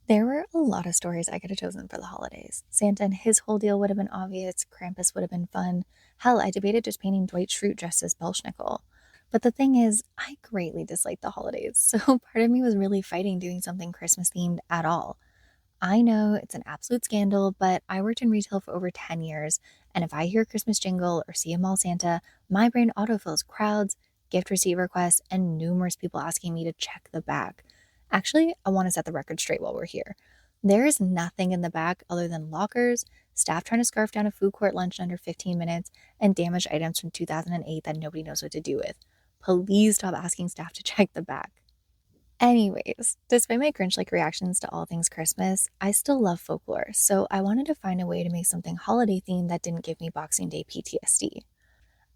There were a lot of stories I could have chosen for the holidays. Santa and his whole deal would have been obvious, Krampus would have been fun. Hell, I debated just painting Dwight Schrute dressed as Belschnickel. But the thing is, I greatly dislike the holidays, so part of me was really fighting doing something Christmas themed at all. I know it's an absolute scandal, but I worked in retail for over 10 years, and if I hear a Christmas jingle or see a mall Santa, my brain autofills crowds, gift receipt requests, and numerous people asking me to check the back. Actually, I want to set the record straight while we're here. There is nothing in the back other than lockers, staff trying to scarf down a food court lunch in under 15 minutes, and damaged items from 2008 that nobody knows what to do with. Please stop asking staff to check the back. Anyways, despite my Grinch like reactions to all things Christmas, I still love folklore, so I wanted to find a way to make something holiday themed that didn't give me Boxing Day PTSD.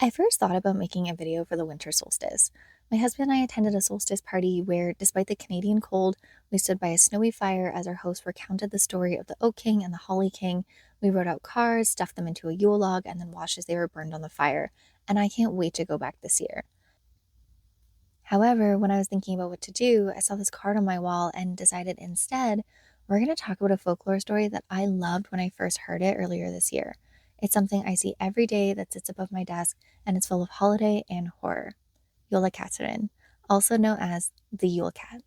I first thought about making a video for the winter solstice. My husband and I attended a solstice party where, despite the Canadian cold, we stood by a snowy fire as our host recounted the story of the Oak King and the Holly King. We rode out cars, stuffed them into a Yule log, and then watched as they were burned on the fire, and I can't wait to go back this year. However, when I was thinking about what to do, I saw this card on my wall and decided instead, we're going to talk about a folklore story that I loved when I first heard it earlier this year. It's something I see every day that sits above my desk, and it's full of holiday and horror. Jólakötturinn, also known as the Yule Cat.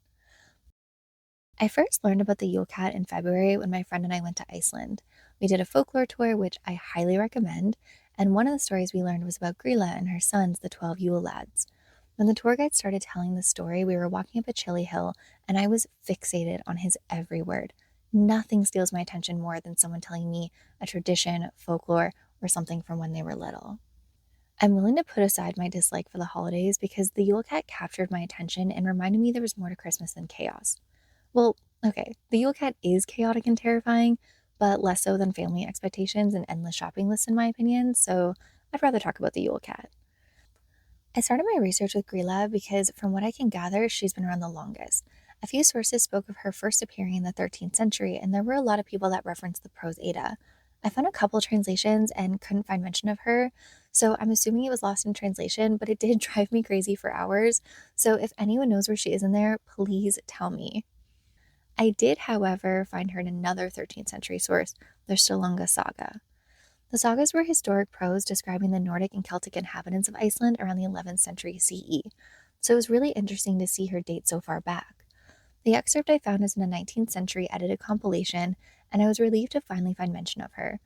I first learned about the Yule Cat in February when my friend and I went to Iceland. We did a folklore tour, which I highly recommend, and one of the stories we learned was about Grýla and her sons, the 12 Yule lads. When the tour guide started telling the story, we were walking up a chilly hill, and I was fixated on his every word. Nothing steals my attention more than someone telling me a tradition, folklore, or something from when they were little. I'm willing to put aside my dislike for the holidays because the Yule Cat captured my attention and reminded me there was more to Christmas than chaos. Well, okay, the Yule Cat is chaotic and terrifying, but less so than family expectations and endless shopping lists, in my opinion, so I'd rather talk about the Yule Cat. I started my research with Grýla because, from what I can gather, she's been around the longest. A few sources spoke of her first appearing in the 13th century, and there were a lot of people that referenced the prose Ada. I found a couple translations and couldn't find mention of her, so I'm assuming it was lost in translation, but it did drive me crazy for hours. So if anyone knows where she is in there, please tell me. I did, however, find her in another 13th century source, the Sturlunga saga. The sagas were historic prose describing the Nordic and Celtic inhabitants of Iceland around the 11th century CE, so it was really interesting to see her date so far back. The excerpt I found is in a 19th century edited compilation, and I was relieved to finally find mention of her.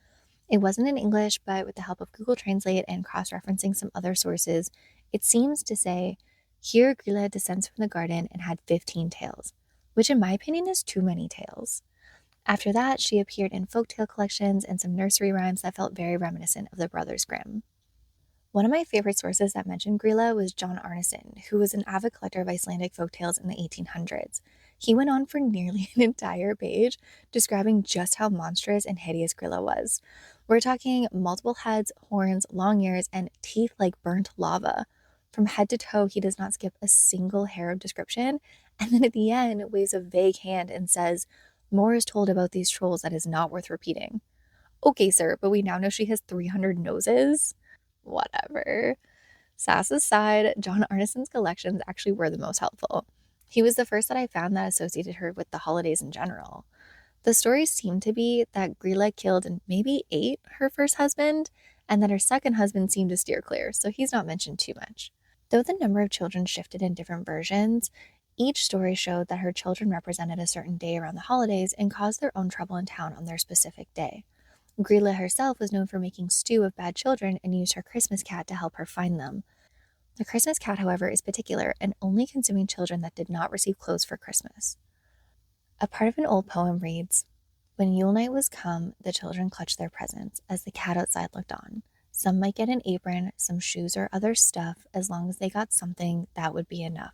It wasn't in English, but with the help of Google Translate and cross referencing some other sources, it seems to say, here Grýla descends from the garden and had 15 tails, which in my opinion is too many tails. After that, she appeared in folktale collections and some nursery rhymes that felt very reminiscent of the Brothers Grimm. One of my favorite sources that mentioned Grýla was John Arneson, who was an avid collector of Icelandic folktales in the 1800s. He went on for nearly an entire page describing just how monstrous and hideous Grýla was. We're talking multiple heads, horns, long ears, and teeth like burnt lava. From head to toe, he does not skip a single hair of description, and then at the end waves a vague hand and says, more is told about these trolls that is not worth repeating. Okay, sir, but we now know she has 300 noses? Whatever. Sass aside, John Arneson's collections actually were the most helpful. He was the first that I found that associated her with the holidays in general. The stories seemed to be that Grýla killed and maybe ate her first husband, and that her second husband seemed to steer clear, so he's not mentioned too much. Though the number of children shifted in different versions, each story showed that her children represented a certain day around the holidays and caused their own trouble in town on their specific day. Grýla herself was known for making stew of bad children and used her Christmas cat to help her find them. The Christmas cat, however, is particular and only consuming children that did not receive clothes for Christmas. A part of an old poem reads, when Yule night was come, the children clutched their presents as the cat outside looked on. Some might get an apron, some shoes or other stuff, as long as they got something, that would be enough.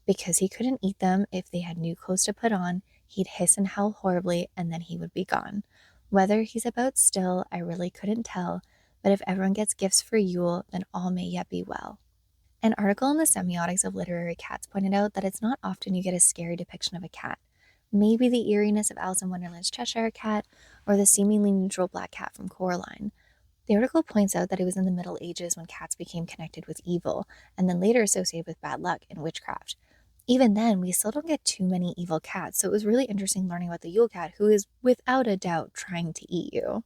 Because he couldn't eat them if they had new clothes to put on, he'd hiss and howl horribly, and then he would be gone. Whether he's about still, I really couldn't tell, but if everyone gets gifts for Yule, then all may yet be well. An article in the Semiotics of Literary Cats pointed out that it's not often you get a scary depiction of a cat. Maybe the eeriness of Alice in Wonderland's Cheshire Cat, or the seemingly neutral black cat from Coraline. The article points out that it was in the Middle Ages when cats became connected with evil, and then later associated with bad luck and witchcraft. Even then, we still don't get too many evil cats, so it was really interesting learning about the Yule Cat, who is without a doubt trying to eat you.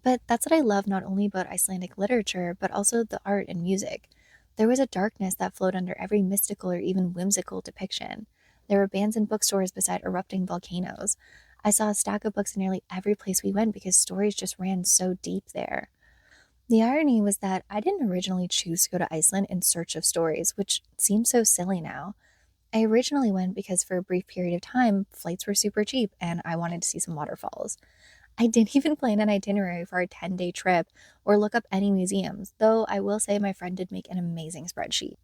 But that's what I love not only about Icelandic literature, but also the art and music. There was a darkness that flowed under every mystical or even whimsical depiction. There were bands and bookstores beside erupting volcanoes. I saw a stack of books in nearly every place we went because stories just ran so deep there. The irony was that I didn't originally choose to go to Iceland in search of stories, which seems so silly now. I originally went because for a brief period of time, flights were super cheap and I wanted to see some waterfalls. I didn't even plan an itinerary for our 10-day trip or look up any museums, though I will say my friend did make an amazing spreadsheet.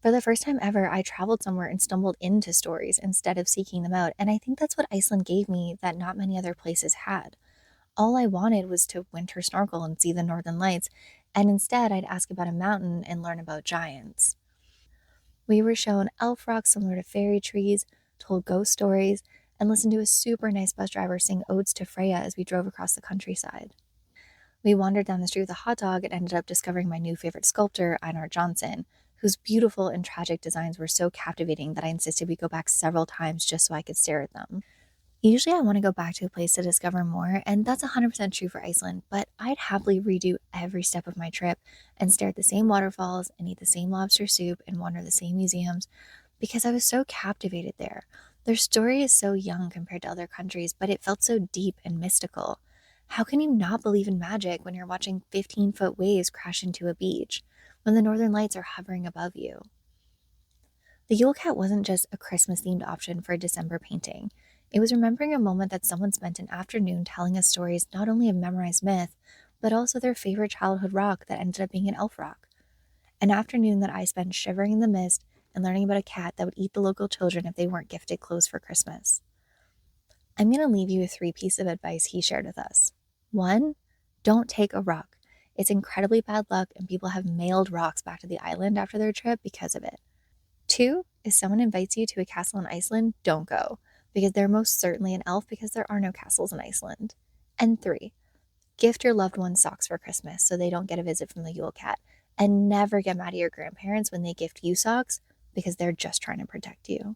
For the first time ever, I traveled somewhere and stumbled into stories instead of seeking them out, and I think that's what Iceland gave me that not many other places had. All I wanted was to winter snorkel and see the northern lights, and instead I'd ask about a mountain and learn about giants. We were shown elf rocks similar to fairy trees, told ghost stories, and listened to a super nice bus driver sing odes to Freya as we drove across the countryside. We wandered down the street with a hot dog and ended up discovering my new favorite sculptor, Einar Johnson, whose beautiful and tragic designs were so captivating that I insisted we go back several times just so I could stare at them. Usually, I want to go back to a place to discover more, and that's 100% true for Iceland, but I'd happily redo every step of my trip and stare at the same waterfalls and eat the same lobster soup and wander the same museums because I was so captivated there. Their story is so young compared to other countries, but it felt so deep and mystical. How can you not believe in magic when you're watching 15-foot waves crash into a beach, when the northern lights are hovering above you? The Yule Cat wasn't just a Christmas themed option for a December painting. It was remembering a moment that someone spent an afternoon telling us stories not only of memorized myth, but also their favorite childhood rock that ended up being an elf rock. An afternoon that I spent shivering in the mist and learning about a cat that would eat the local children if they weren't gifted clothes for Christmas. I'm going to leave you with three pieces of advice he shared with us. One, don't take a rock. It's incredibly bad luck, and people have mailed rocks back to the island after their trip because of it. Two, if someone invites you to a castle in Iceland, don't go, because they're most certainly an elf because there are no castles in Iceland. And three, gift your loved ones socks for Christmas so they don't get a visit from the Yule Cat. And never get mad at your grandparents when they gift you socks because they're just trying to protect you.